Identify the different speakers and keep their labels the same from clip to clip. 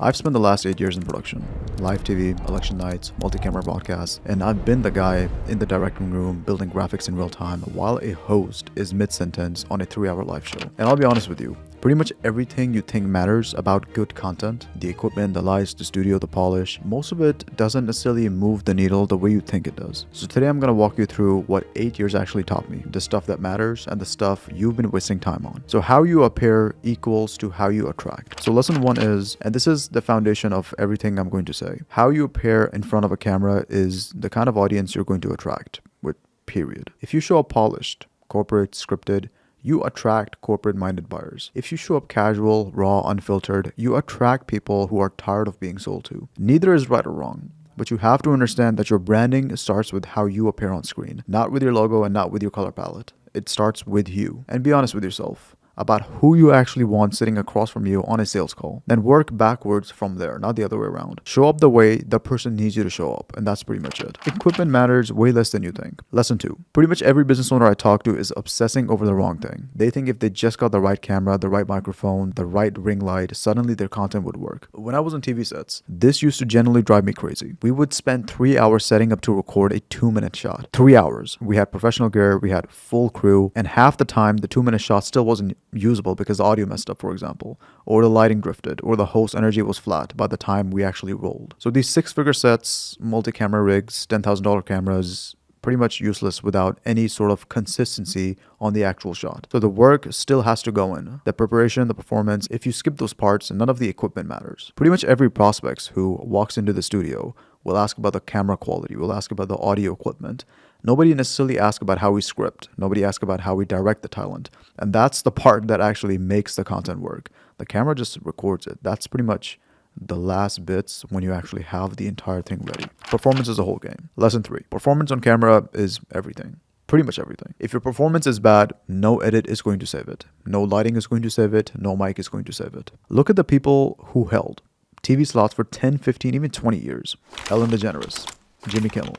Speaker 1: I've spent the last 8 years in production, live TV, election nights, multi-camera broadcasts, and I've been the guy in the directing room building graphics in real time while a host is mid-sentence on a 3-hour live show. And I'll be honest with you, pretty much everything you think matters about good content, the equipment, the lights, the studio, the polish, most of it doesn't necessarily move the needle the way you think it does. So today I'm going to walk you through what 8 years actually taught me, the stuff that matters and the stuff you've been wasting time on. So how you appear equals to how you attract. So lesson 1 is, and this is the foundation of everything I'm going to say, how you appear in front of a camera is the kind of audience you're going to attract, with period. If you show up polished, corporate, scripted, you attract corporate-minded buyers. If you show up casual, raw, unfiltered, you attract people who are tired of being sold to. Neither is right or wrong, but you have to understand that your branding starts with how you appear on screen, not with your logo and not with your color palette. It starts with you. And be honest with yourself about who you actually want sitting across from you on a sales call. Then work backwards from there, not the other way around. Show up the way the person needs you to show up, and that's pretty much it. Equipment matters way less than you think. Lesson 2. Pretty much every business owner I talk to is obsessing over the wrong thing. They think if they just got the right camera, the right microphone, the right ring light, suddenly their content would work. When I was on TV sets, this used to generally drive me crazy. We would spend 3 hours setting up to record a 2-minute shot. 3 hours. We had professional gear, we had full crew, and half the time the 2-minute shot still wasn't usable because the audio messed up, for example, or the lighting drifted, or the host energy was flat by the time we actually rolled. So these 6-figure sets, multi-camera rigs, $10,000 cameras, pretty much useless without any sort of consistency on the actual shot. So the work still has to go in. The preparation, the performance, if you skip those parts, none of the equipment matters. Pretty much every prospect who walks into the studio will ask about the camera quality, will ask about the audio equipment. Nobody necessarily asks about how we script. Nobody asks about how we direct the talent. And that's the part that actually makes the content work. The camera just records it. That's pretty much the last bits when you actually have the entire thing ready. Performance is a whole game. Lesson 3. Performance on camera is everything. Pretty much everything. If your performance is bad, no edit is going to save it. No lighting is going to save it. No mic is going to save it. Look at the people who held TV slots for 10, 15, even 20 years. Ellen DeGeneres, Jimmy Kimmel,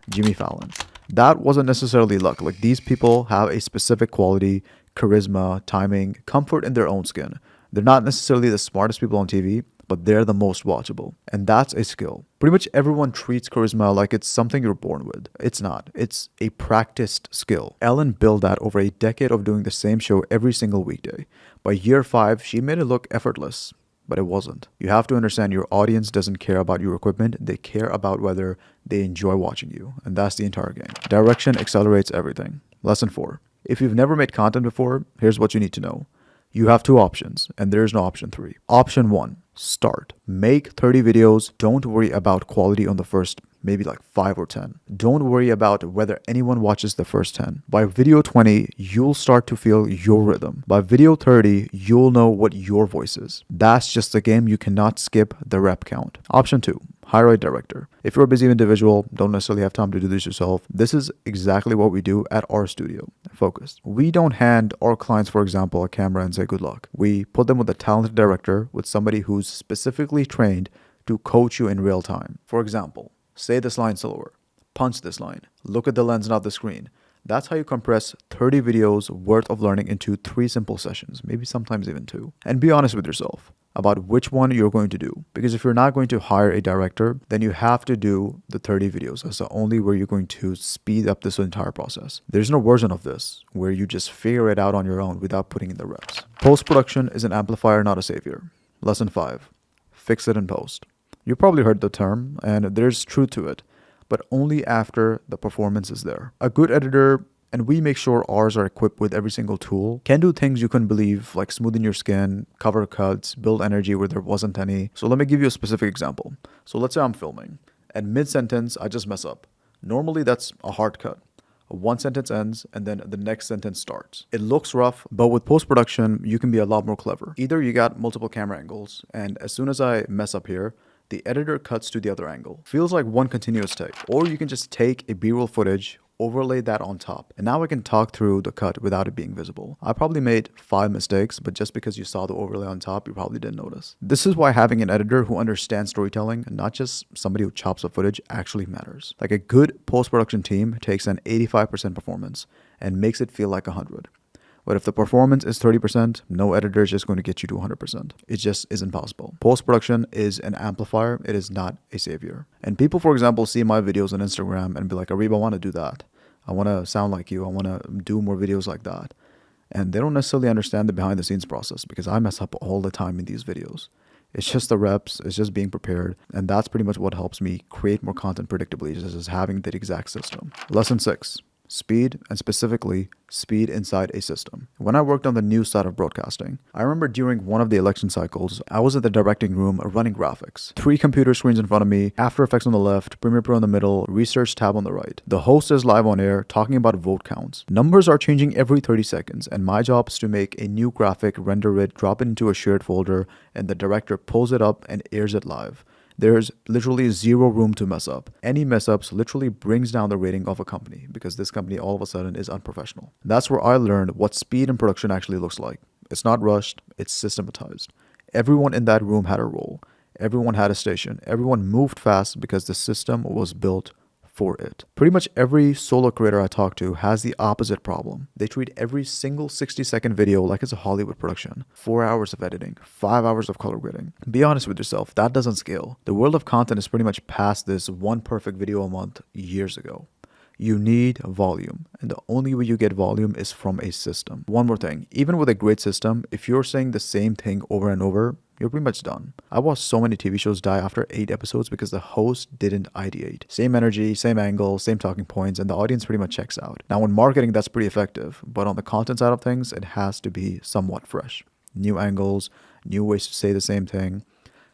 Speaker 1: Jimmy Fallon. That wasn't necessarily luck. Like, these people have a specific quality, charisma, timing, comfort in their own skin. They're not necessarily the smartest people on TV, but they're the most watchable. And that's a skill. Pretty much everyone treats charisma like it's something you're born with. It's not. It's a practiced skill. Ellen built that over a decade of doing the same show every single weekday. By year 5, she made it look effortless. But it wasn't. You have to understand your audience doesn't care about your equipment. They care about whether they enjoy watching you. And that's the entire game. Direction accelerates everything. Lesson 4. If you've never made content before, here's what you need to know. You have 2 options, and there's no option 3. Option 1, start. Make 30 videos. Don't worry about quality on the first maybe like 5 or 10. Don't worry about whether anyone watches the first 10. By video 20, you'll start to feel your rhythm. By video 30, you'll know what your voice is. That's just the game. You cannot skip the rep count. Option 2, hire a director. If you're a busy individual, don't necessarily have time to do this yourself, this is exactly what we do at our studio. Focus. We don't hand our clients, for example, a camera and say good luck. We put them with a talented director, with somebody who's specifically trained to coach you in real time. For example, say this line slower. Punch this line. Look at the lens, not the screen. That's how you compress 30 videos worth of learning into 3 simple sessions, maybe sometimes even 2. And be honest with yourself about which one you're going to do. Because if you're not going to hire a director, then you have to do the 30 videos. That's the only way you're going to speed up this entire process. There's no version of this where you just figure it out on your own without putting in the reps. Post-production is an amplifier, not a savior. Lesson 5. Fix it in post. You probably heard the term, and there's truth to it, but only after the performance is there. A good editor, and we make sure ours are equipped with every single tool, can do things you couldn't believe, like smoothen your skin, cover cuts, build energy where there wasn't any. So let me give you a specific example. So let's say I'm filming. At mid-sentence, I just mess up. Normally, that's a hard cut. One sentence ends and then the next sentence starts. It looks rough, but with post-production, you can be a lot more clever. Either you got multiple camera angles, and as soon as I mess up here, the editor cuts to the other angle. Feels like one continuous take. Or you can just take a B-roll footage, overlay that on top, and now I can talk through the cut without it being visible. I probably made 5 mistakes, but just because you saw the overlay on top, you probably didn't notice. This is why having an editor who understands storytelling, not just somebody who chops up footage, actually matters. Like, a good post-production team takes an 85% performance and makes it feel like 100. But if the performance is 30%, no editor is just going to get you to 100%. It just isn't possible. Post-production is an amplifier. It is not a savior. And people, for example, see my videos on Instagram and be like, Arib, I want to do that. I want to sound like you. I want to do more videos like that. And they don't necessarily understand the behind the scenes process, because I mess up all the time in these videos. It's just the reps, it's just being prepared. And that's pretty much what helps me create more content predictably, just having that exact system. Lesson 6. Speed, and specifically speed inside a system. When I worked on the news side of broadcasting, I remember during one of the election cycles, I was at the directing room running graphics. 3 computer screens in front of me, After Effects on the left, Premiere Pro in the middle, Research tab on the right. The host is live on air talking about vote counts. Numbers are changing every 30 seconds, and my job is to make a new graphic, render it, drop it into a shared folder, and the director pulls it up and airs it live. There's literally zero room to mess up. Any mess ups literally brings down the rating of a company, because this company all of a sudden is unprofessional. That's where I learned what speed in production actually looks like. It's not rushed, it's systematized. Everyone in that room had a role. Everyone had a station. Everyone moved fast because the system was built for it. Pretty much every solo creator I talk to has the opposite problem. They treat every single 60-second video like it's a Hollywood production. 4 hours of editing, 5 hours of color grading. Be honest with yourself, that doesn't scale. The world of content is pretty much past this one perfect video a month years ago. You need volume, and the only way you get volume is from a system. One more thing, even with a great system, if you're saying the same thing over and over, you're pretty much done. I watched so many TV shows die after 8 episodes because the host didn't ideate. Same energy, same angle, same talking points, and the audience pretty much checks out. Now in marketing, that's pretty effective, but on the content side of things, it has to be somewhat fresh. New angles, new ways to say the same thing.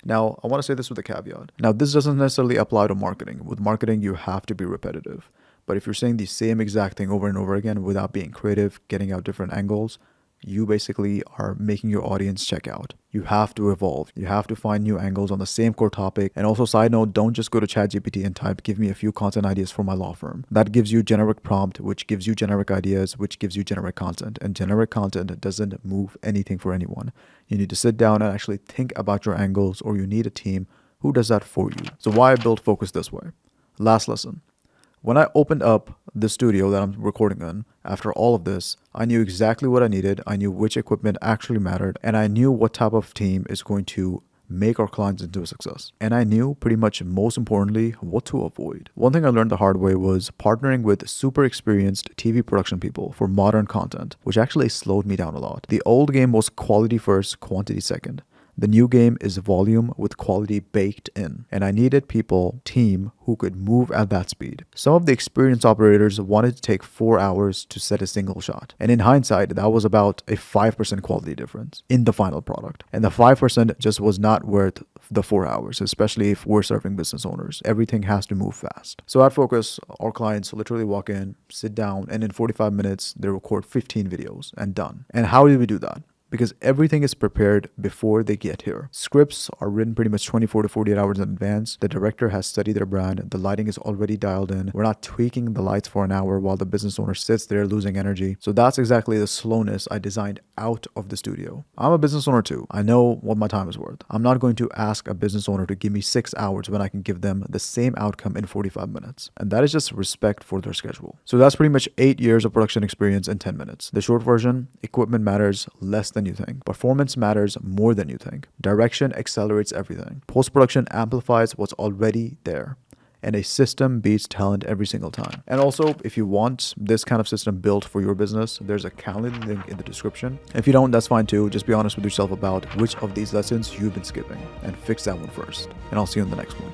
Speaker 1: Now, I want to say this with a caveat. Now, this doesn't necessarily apply to marketing. With marketing, you have to be repetitive. But if you're saying the same exact thing over and over again without being creative, getting out different angles, you basically are making your audience check out. You have to evolve. You have to find new angles on the same core topic. And also, side note, don't just go to ChatGPT and type, give me a few content ideas for my law firm. That gives you generic prompt, which gives you generic ideas, which gives you generic content. And generic content doesn't move anything for anyone. You need to sit down and actually think about your angles, or you need a team who does that for you. So why I built Focus this way? Last lesson. When I opened up the studio that I'm recording in, after all of this, I knew exactly what I needed, I knew which equipment actually mattered, and I knew what type of team is going to make our clients into a success. And I knew pretty much most importantly what to avoid. One thing I learned the hard way was partnering with super experienced TV production people for modern content, which actually slowed me down a lot. The old game was quality first, quantity second. The new game is volume with quality baked in. And I needed team who could move at that speed. Some of the experienced operators wanted to take 4 hours to set a single shot. And in hindsight, that was about a 5% quality difference in the final product. And the 5% just was not worth the 4 hours, especially if we're serving business owners. Everything has to move fast. So at Focus, our clients literally walk in, sit down, and in 45 minutes, they record 15 videos and done. And how did we do that? Because everything is prepared before they get here. Scripts are written pretty much 24 to 48 hours in advance. The director has studied their brand. The lighting is already dialed in. We're not tweaking the lights for an hour while the business owner sits there losing energy. So that's exactly the slowness I designed out of the studio. I'm a business owner too. I know what my time is worth. I'm not going to ask a business owner to give me 6 hours when I can give them the same outcome in 45 minutes. And that is just respect for their schedule. So that's pretty much 8 years of production experience in 10 minutes. The short version, equipment matters less than you think. Performance matters more than you think. Direction accelerates everything. Post-production amplifies what's already there. And a system beats talent every single time. And also, if you want this kind of system built for your business, there's a Calendly link in the description. If you don't, that's fine too. Just be honest with yourself about which of these lessons you've been skipping and fix that one first. And I'll see you in the next one.